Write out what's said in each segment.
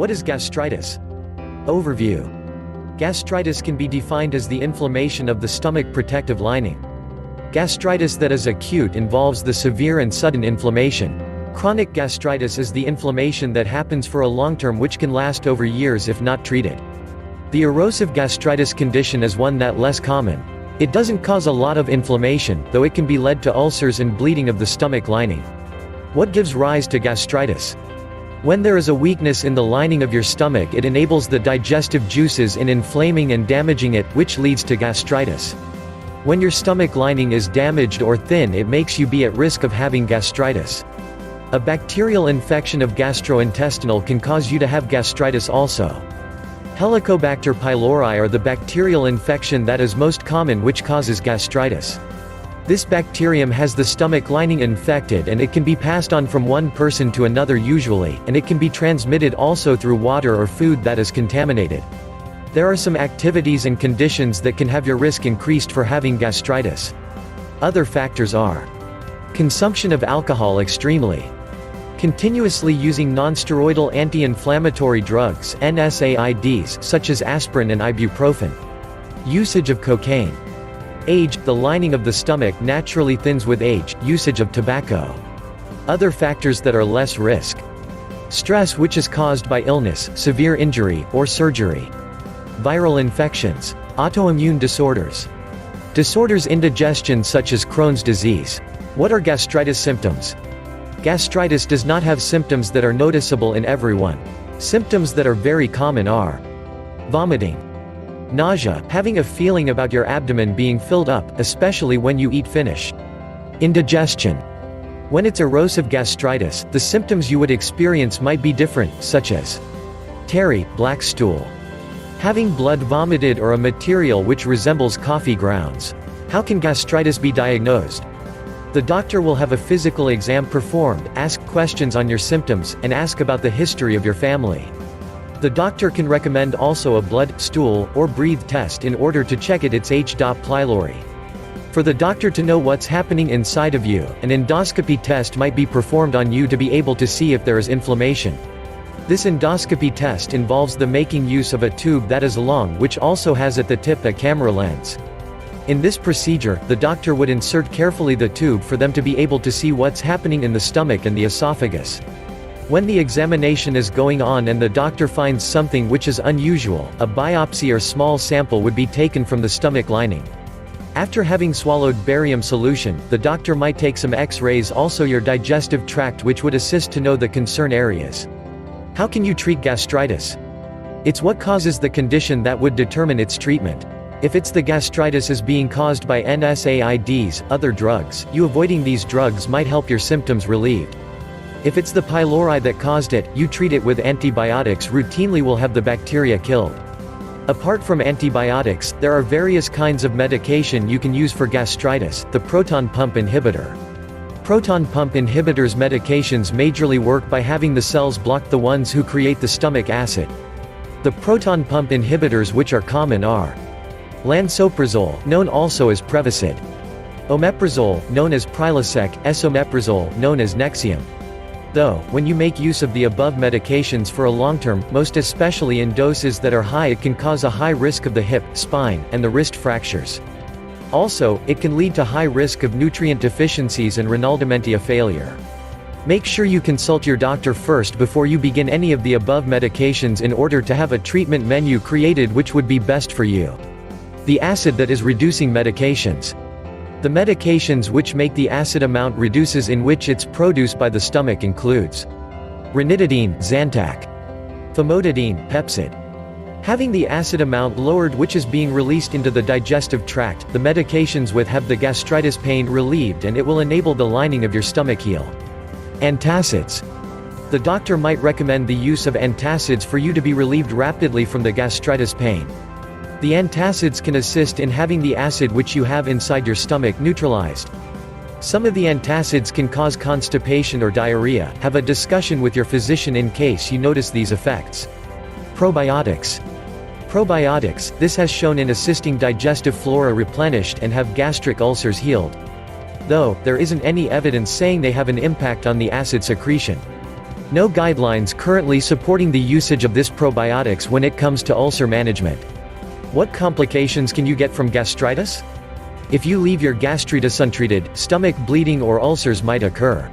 What is gastritis? Overview. Gastritis can be defined as the inflammation of the stomach protective lining. Gastritis that is acute involves the severe and sudden inflammation. Chronic gastritis is the inflammation that happens for a long term which can last over years if not treated. The erosive gastritis condition is one that less common. It doesn't cause a lot of inflammation, though it can be led to ulcers and bleeding of the stomach lining. What gives rise to gastritis? When there is a weakness in the lining of your stomach, it enables the digestive juices in inflaming and damaging it, which leads to gastritis. When your stomach lining is damaged or thin, it makes you be at risk of having gastritis. A bacterial infection of gastrointestinal can cause you to have gastritis also. Helicobacter pylori are the bacterial infection that is most common which causes gastritis. This bacterium has the stomach lining infected and it can be passed on from one person to another usually, and it can be transmitted also through water or food that is contaminated. There are some activities and conditions that can have your risk increased for having gastritis. Other factors are consumption of alcohol extremely, continuously using nonsteroidal anti-inflammatory drugs (NSAIDs) such as aspirin and ibuprofen, usage of cocaine, age, the lining of the stomach naturally thins with age, usage of tobacco. Other factors that are less risk: stress which is caused by illness, severe injury, or surgery, viral infections, autoimmune disorders, disorders indigestion such as Crohn's disease. What are gastritis symptoms? Gastritis does not have symptoms that are noticeable in everyone. Symptoms that are very common are vomiting, nausea, having a feeling about your abdomen being filled up, especially when you eat finish, indigestion. When it's erosive gastritis, the symptoms you would experience might be different, such as tarry, black stool, having blood vomited or a material which resembles coffee grounds. How can gastritis be diagnosed? The doctor will have a physical exam performed, ask questions on your symptoms, and ask about the history of your family. The doctor can recommend also a blood, stool, or breathe test in order to check its H. pylori. For the doctor to know what's happening inside of you, an endoscopy test might be performed on you to be able to see if there is inflammation. This endoscopy test involves the making use of a tube that is long which also has at the tip a camera lens. In this procedure, the doctor would insert carefully the tube for them to be able to see what's happening in the stomach and the esophagus. When the examination is going on and the doctor finds something which is unusual, a biopsy or small sample would be taken from the stomach lining. After having swallowed barium solution, the doctor might take some X-rays also your digestive tract which would assist to know the concern areas. How can you treat gastritis? It's what causes the condition that would determine its treatment. If it's the gastritis is being caused by NSAIDs, other drugs, you avoiding these drugs might help your symptoms relieved. If it's the pylori that caused it, you treat it with antibiotics routinely will have the bacteria killed. Apart from antibiotics, there are various kinds of medication you can use for gastritis. The proton pump inhibitor. Proton pump inhibitors medications majorly work by having the cells block the ones who create the stomach acid. The proton pump inhibitors which are common are lansoprazole, known also as Prevacid; omeprazole, known as Prilosec; esomeprazole, known as Nexium. Though, when you make use of the above medications for a long term, most especially in doses that are high, it can cause a high risk of the hip, spine, and the wrist fractures. Also, it can lead to high risk of nutrient deficiencies and renal dementia failure. Make sure you consult your doctor first before you begin any of the above medications in order to have a treatment menu created which would be best for you. The acid that is reducing medications. The medications which make the acid amount reduces in which it's produced by the stomach includes ranitidine, Zantac; famotidine, Pepcid. Having the acid amount lowered which is being released into the digestive tract, the medications with have the gastritis pain relieved and it will enable the lining of your stomach heal. Antacids. The doctor might recommend the use of antacids for you to be relieved rapidly from the gastritis pain. The antacids can assist in having the acid which you have inside your stomach neutralized. Some of the antacids can cause constipation or diarrhea. Have a discussion with your physician in case you notice these effects. Probiotics. Probiotics, this has shown in assisting digestive flora replenished and have gastric ulcers healed. Though, there isn't any evidence saying they have an impact on the acid secretion. No guidelines currently supporting the usage of this probiotics when it comes to ulcer management. What complications can you get from gastritis? If you leave your gastritis untreated, stomach bleeding or ulcers might occur.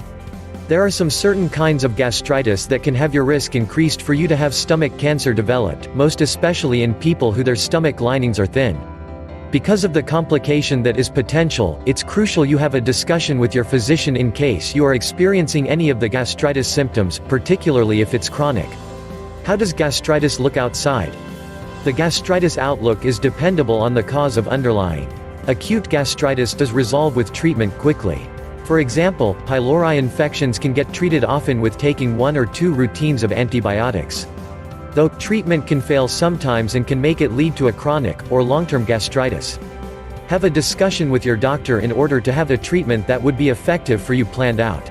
There are some certain kinds of gastritis that can have your risk increased for you to have stomach cancer developed, most especially in people who their stomach linings are thin. Because of the complication that is potential, it's crucial you have a discussion with your physician in case you are experiencing any of the gastritis symptoms, particularly if it's chronic. How does gastritis look outside? The gastritis outlook is dependable on the cause of underlying. Acute gastritis does resolve with treatment quickly. For example, pylori infections can get treated often with taking 1 or 2 routines of antibiotics. Though, treatment can fail sometimes and can make it lead to a chronic, or long-term gastritis. Have a discussion with your doctor in order to have a treatment that would be effective for you planned out.